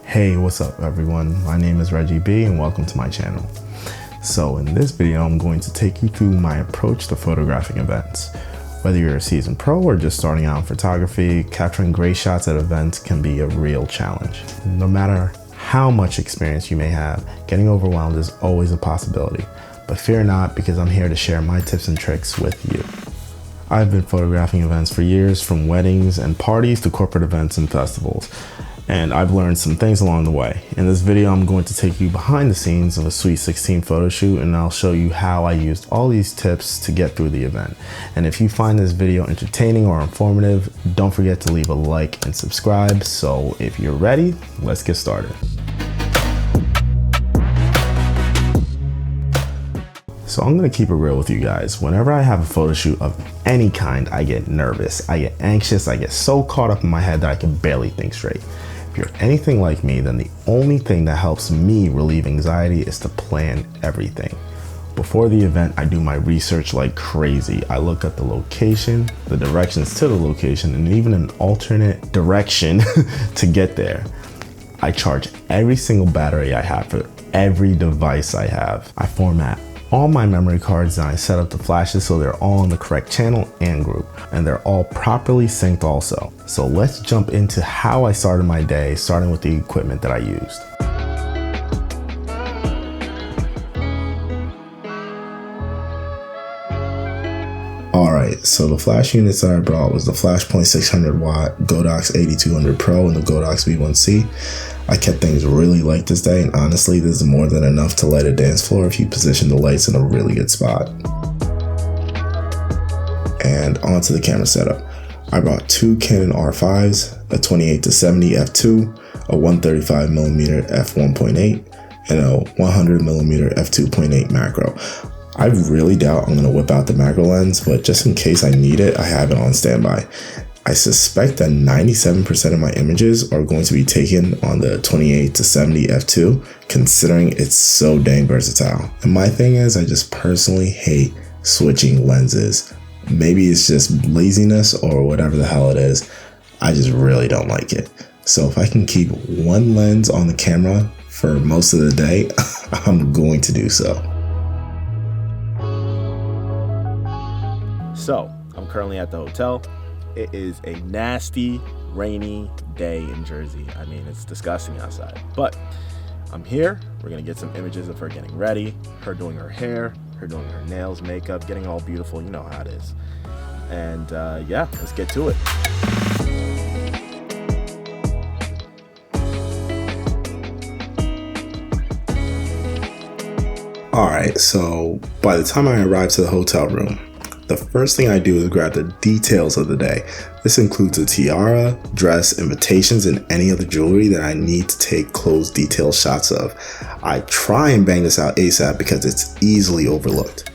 Hey, what's up everyone? My name is Reggie B and welcome to my channel. So in this video, I'm going to take you through my approach to photographing events. Whether you're a seasoned pro or just starting out in photography, capturing great shots at events can be a real challenge. No matter how much experience you may have, getting overwhelmed is always a possibility. But fear not, because I'm here to share my tips and tricks with you. I've been photographing events for years, from weddings and parties to corporate events and festivals. And I've learned some things along the way. In this video, I'm going to take you behind the scenes of a Sweet 16 photo shoot, and I'll show you how I used all these tips to get through the event. And if you find this video entertaining or informative, don't forget to leave a like and subscribe. So if you're ready, let's get started. So I'm gonna keep it real with you guys. Whenever I have a photo shoot of any kind, I get nervous, I get anxious, I get so caught up in my head that I can barely think straight. If you're anything like me, then the only thing that helps me relieve anxiety is to plan everything. Before the event, I do my research like crazy. I look at the location, the directions to the location, and even an alternate direction to get there. I charge every single battery I have for every device I have. I format all my memory cards and I set up the flashes so they're all in the correct channel and group, and they're all properly synced also. So let's jump into how I started my day, starting with the equipment that I used. Alright, so the flash units that I brought was the Flashpoint 600 watt Godox 8200 Pro and the Godox V1C. I kept things really light this day, and honestly, this is more than enough to light a dance floor if you position the lights in a really good spot. And onto the camera setup. I brought two Canon R5s, a 28-70 f2, a 135mm f1.8, and a 100mm f2.8 macro. I really doubt I'm going to whip out the macro lens, but just in case I need it, I have it on standby. I suspect that 97% of my images are going to be taken on the 28-70 f2, considering it's so dang versatile. And my thing is, I just personally hate switching lenses. Maybe it's just laziness or whatever the hell it is. I just really don't like it. So if I can keep one lens on the camera for most of the day, I'm going to do so. So I'm currently at the hotel. It is a nasty, rainy day in Jersey. I mean, it's disgusting outside, but I'm here. We're gonna get some images of her getting ready, her doing her hair, her doing her nails, makeup, getting all beautiful. You know how it is. And yeah, let's get to it. All right, so by the time I arrived to the hotel room, the first thing I do is grab the details of the day. This includes a tiara, dress, invitations, and any other jewelry that I need to take close detailed shots of. I try and bang this out ASAP because it's easily overlooked.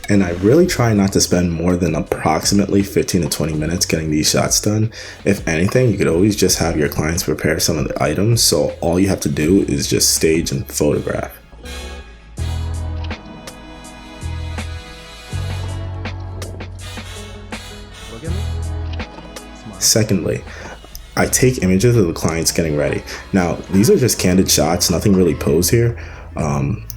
And I really try not to spend more than approximately 15 to 20 minutes getting these shots done. If anything, you could always just have your clients prepare some of the items, so all you have to do is just stage and photograph. Secondly, I take images of the clients getting ready. Now, these are just candid shots, nothing really posed here.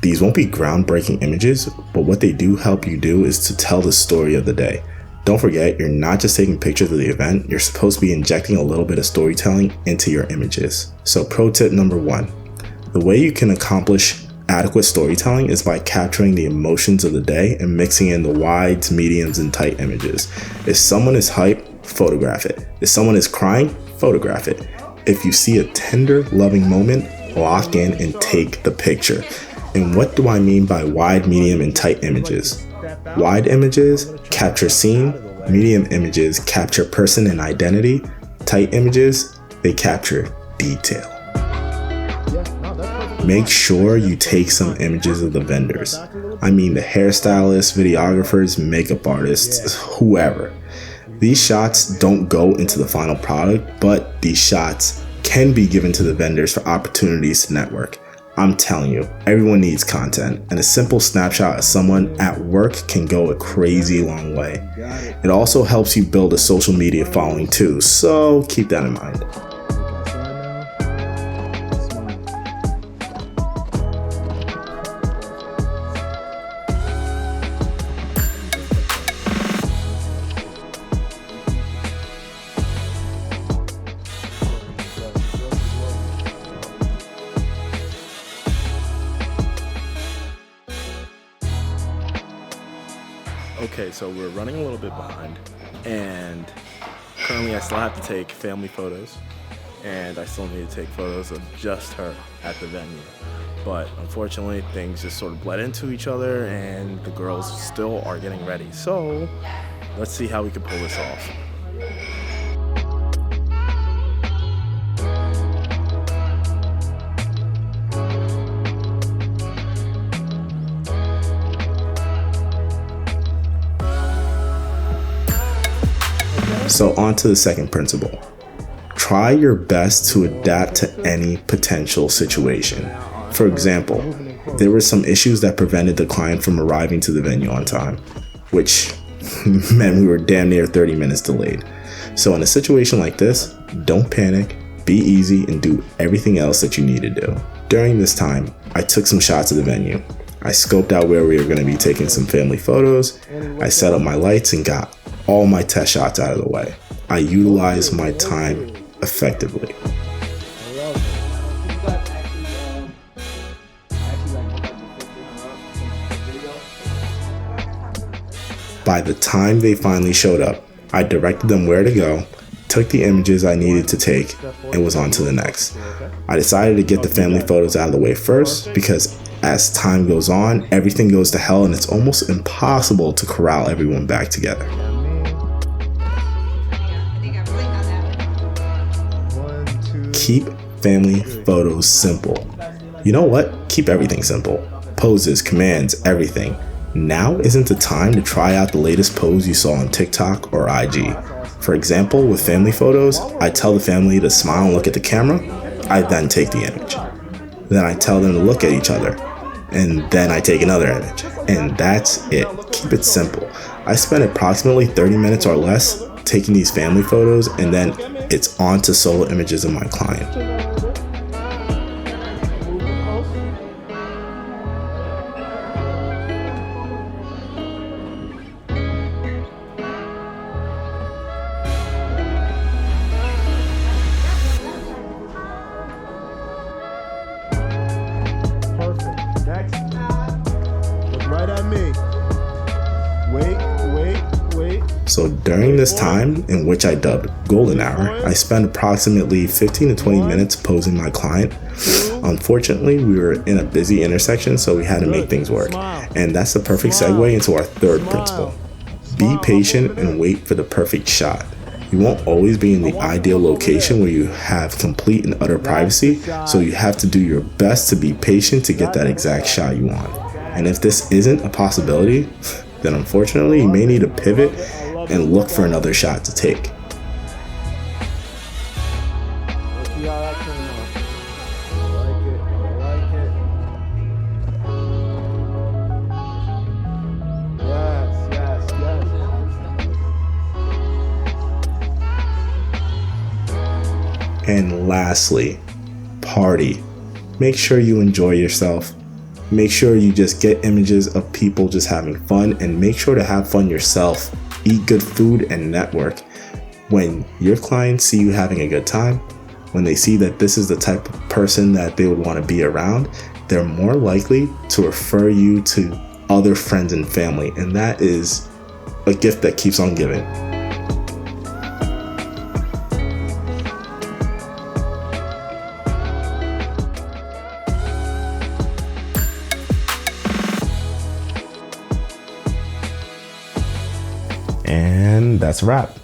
These won't be groundbreaking images, but what they do help you do is to tell the story of the day. Don't forget, you're not just taking pictures of the event, you're supposed to be injecting a little bit of storytelling into your images. So pro tip number 1, the way you can accomplish adequate storytelling is by capturing the emotions of the day and mixing in the wides, mediums, and tight images. If someone is hyped, photograph it. If someone is crying, photograph it. If you see a tender, loving moment, lock in and take the picture. And what do I mean by wide, medium, and tight images? Wide images capture scene, medium images capture person and identity, tight images, they capture detail. Make sure you take some images of the vendors. I mean the hairstylists, videographers, makeup artists, whoever. These shots don't go into the final product, but these shots can be given to the vendors for opportunities to network. I'm telling you, everyone needs content, and a simple snapshot of someone at work can go a crazy long way. It also helps you build a social media following too, so keep that in mind. Okay, so we're running a little bit behind, and currently I still have to take family photos, and I still need to take photos of just her at the venue. But unfortunately, things just sort of bled into each other, and the girls still are getting ready. So let's see how we can pull this off. So on to the second principle. Try your best to adapt to any potential situation. For example, there were some issues that prevented the client from arriving to the venue on time, which meant we were damn near 30 minutes delayed. So in a situation like this, don't panic, be easy, and do everything else that you need to do. During this time, I took some shots of the venue. I scoped out where we were going to be taking some family photos. I set up my lights and got all my test shots out of the way. I utilized my time effectively. By the time they finally showed up, I directed them where to go, took the images I needed to take, and was on to the next. I decided to get the family photos out of the way first because as time goes on, everything goes to hell and it's almost impossible to corral everyone back together. Keep family photos simple. You know what? Keep everything simple. Poses, commands, everything. Now isn't the time to try out the latest pose you saw on TikTok or IG. For example, with family photos, I tell the family to smile and look at the camera. I then take the image. Then I tell them to look at each other. And then I take another image. And that's it. Keep it simple. I spend approximately 30 minutes or less taking these family photos, and then it's on to solo images of my client. Perfect. Next. Look right at me. Wait. So during this time, in which I dubbed golden hour, I spent approximately 15 to 20 minutes posing my client. Unfortunately, we were in a busy intersection, so we had to make things work. And that's the perfect segue into our third principle. Be patient and wait for the perfect shot. You won't always be in the ideal location where you have complete and utter privacy, so you have to do your best to be patient to get that exact shot you want. And if this isn't a possibility, then unfortunately you may need to pivot and look for another shot to take. And lastly, party. Make sure you enjoy yourself. Make sure you just get images of people just having fun, and make sure to have fun yourself. Eat good food and network. When your clients see you having a good time, when they see that this is the type of person that they would want to be around, they're more likely to refer you to other friends and family, and that is a gift that keeps on giving. And that's a wrap.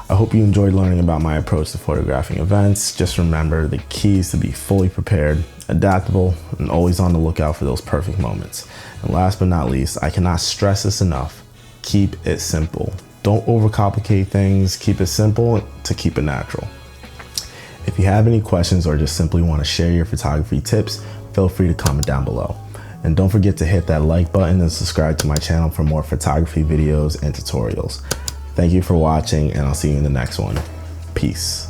I hope you enjoyed learning about my approach to photographing events. Just remember, the key is to be fully prepared, adaptable, and always on the lookout for those perfect moments. And last but not least, I cannot stress this enough. Keep it simple. Don't overcomplicate things. Keep it simple to keep it natural. If you have any questions or just simply want to share your photography tips, feel free to comment down below. And don't forget to hit that like button and subscribe to my channel for more photography videos and tutorials. Thank you for watching, and I'll see you in the next one. Peace.